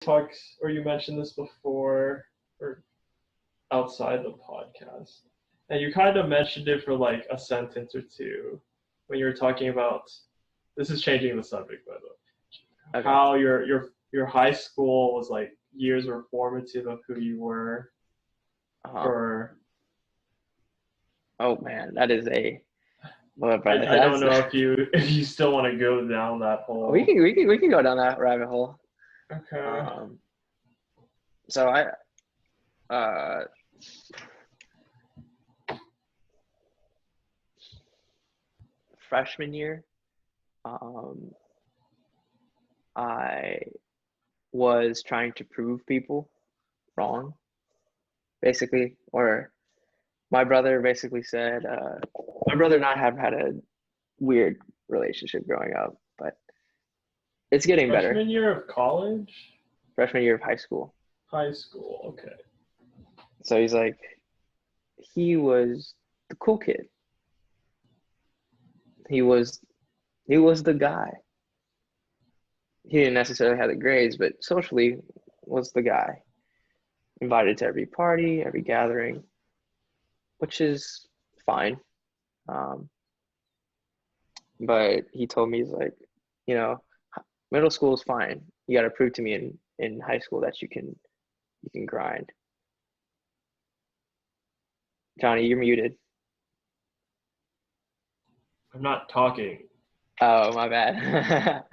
talked or you mentioned this before or outside the podcast, and you kind of mentioned it for like a sentence or two when you were talking about. This is changing the subject, by the way. Okay. How your high school was like years were formative of who you were Uh-huh. for. Oh man, that is a well, bro, I don't that's know if you still want to go down that we whole. can we can we can go down that rabbit hole. Okay. Um, so I uh freshman year, um, I was trying to prove people wrong, basically, or my brother basically said, my brother and I have had a weird relationship growing up, but it's getting better. Freshman year of college, Freshman year of high school. high school. Okay. So he's like, he was the cool kid. He was he was the guy. He didn't necessarily have the grades, but socially was the guy. Invited to every party, every gathering, which is fine. Um, but he told me he's like, you know, middle school is fine. You got to prove to me in high school that you can grind. Johnny, you're muted. I'm not talking. Oh, my bad.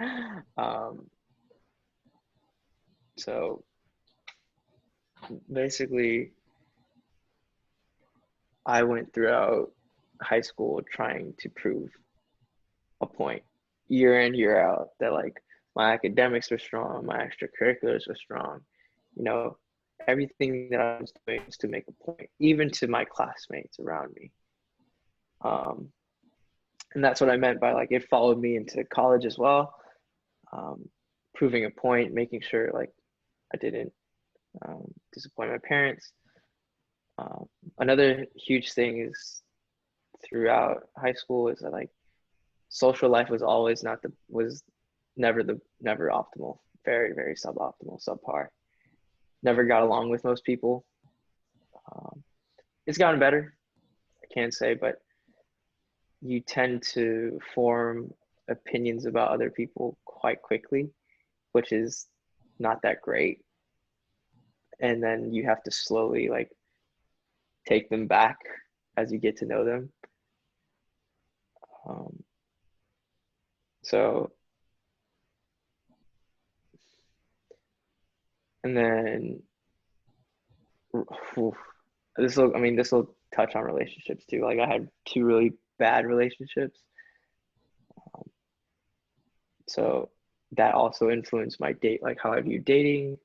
So basically, I went throughout high school trying to prove a point year in, year out that like my academics were strong, my extracurriculars were strong. You know, everything that I was doing was to make a point, even to my classmates around me. Um, and that's what I meant by like it followed me into college as well. Um, Proving a point, making sure like I didn't disappoint my parents. Um, Another huge thing is throughout high school is that like social life was always not the was never optimal. Very, very suboptimal, subpar. Never got along with most people. Um, it's gotten better, I can't say, but you tend to form opinions about other people quite quickly, which is not that great. And then you have to slowly like take them back as you get to know them. Um, so, and then oof, this will touch on relationships too. Like I had two really bad relationships. Um, so that also influenced my date, like how I view dating.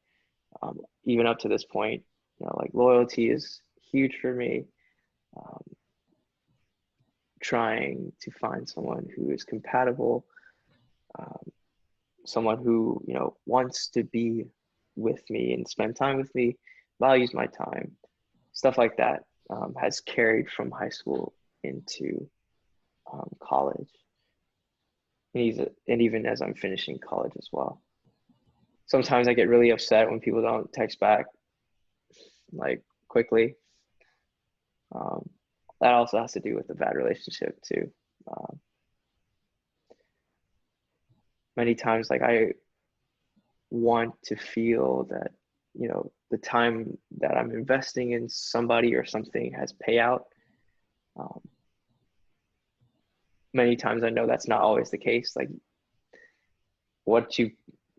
Even up to this point, like loyalty is huge for me. Um, Trying to find someone who is compatible, um, someone who, wants to be with me and spend time with me, values my time, stuff like that has carried from high school into college, and even as I'm finishing college as well. Sometimes I get really upset when people don't text back like quickly. Um, that also has to do with the bad relationship too. Um, Many times, like I want to feel that the time that I'm investing in somebody or something has payout. Um, Many times I know that's not always the case. Like what you,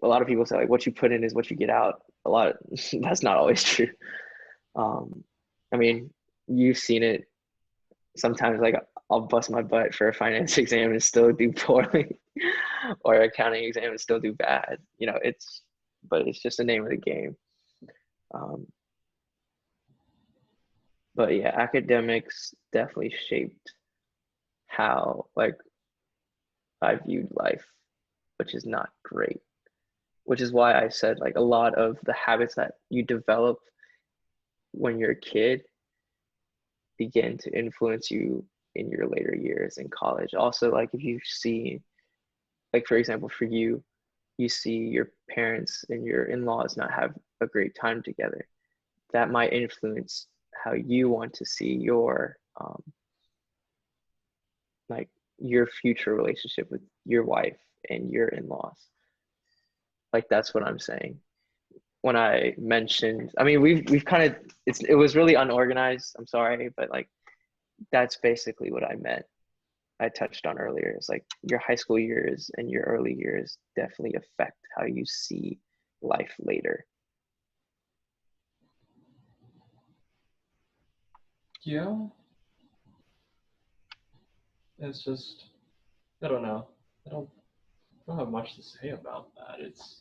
a lot of people say like what you put in is what you get out. A lot of, that's not always true. Um, I mean, you've seen it sometimes. Like I'll bust my butt for a finance exam and still do poorly, or accounting exam and still do bad. But it's just the name of the game. Um, but yeah, academics definitely shaped how like I viewed life, which is not great. Which is why I said like a lot of the habits that you develop when you're a kid begin to influence you in your later years in college. Also, like if you see, like for example, for you, you see your parents and your in-laws not have a great time together. That might influence how you want to see your like your future relationship with your wife and your in-laws. Like that's what I'm saying. When I mentioned, I mean, we've kind of it was really unorganized. I'm sorry, but like that's basically what I meant. I touched on earlier. It's like your high school years and your early years definitely affect how you see life later. Yeah, it's just I don't know. I don't have much to say about that. It's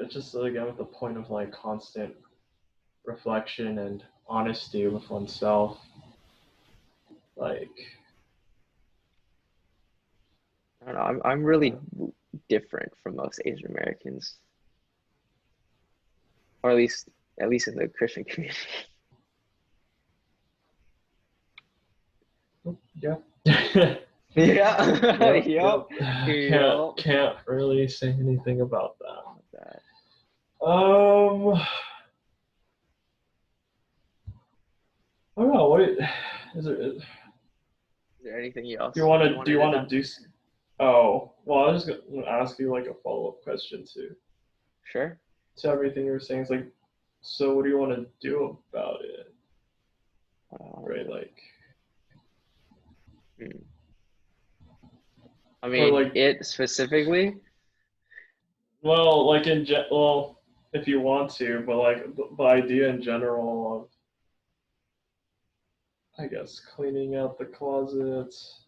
just again with the point of like constant reflection and honesty with oneself. Like, I don't know. I'm really different from most Asian Americans, or at least in the Christian community. yeah. Yeah. Yep, Yep. yep. Can't Yep. can't really say anything about that. That. Um, I don't know. What is there? Do Is there anything you else want you to? Do you wanted to want to know? do? Oh, well, I was just gonna ask you like a follow up question too. Sure. To everything you were saying, it's like, so what do you want to do about it? Right, Um, like, hmm. I or mean, like, it specifically. well, like well, if you want to, but like the idea in general of, I guess, cleaning out the closets.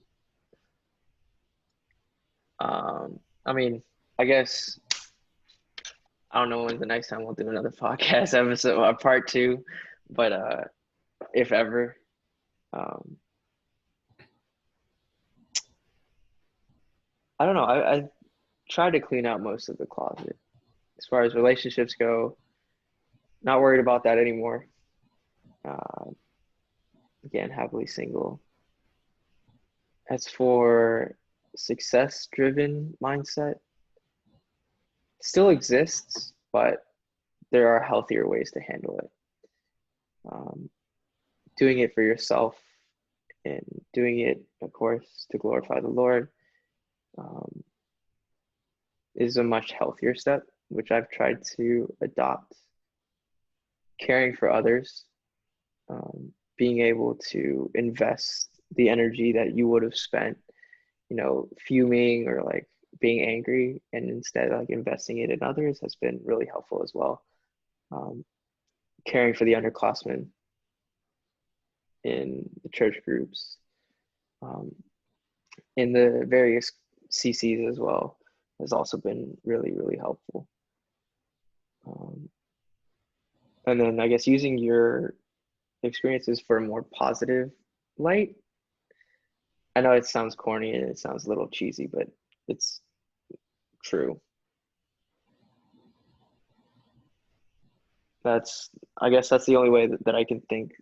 I mean, I guess I don't know when the next time we'll do another podcast episode, part two, but if ever, um, I don't know. I try to clean out most of the closet. As far as relationships go, not worried about that anymore. Uh, Again, happily single. As for success-driven mindset, still exists, but there are healthier ways to handle it. Um, Doing it for yourself and doing it, of course, to glorify the Lord um, is a much healthier step, which I've tried to adopt. Caring for others, being able to invest the energy that you would have spent, fuming or like being angry, and instead like investing it in others has been really helpful as well. Um, Caring for the underclassmen in the church groups, um, in the various CCs as well, has also been really, really helpful. Um, and then I guess using your experiences for a more positive light. I know it sounds corny and it sounds a little cheesy, but it's true. That's, I guess that's the only way that I can think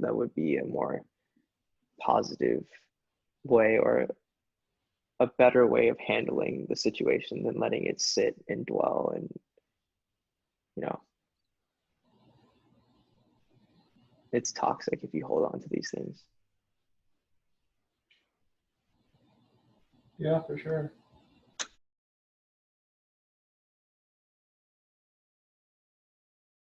that would be a more positive way or a better way of handling the situation than letting it sit and dwell and, you know, it's toxic if you hold on to these things. Yeah, for sure.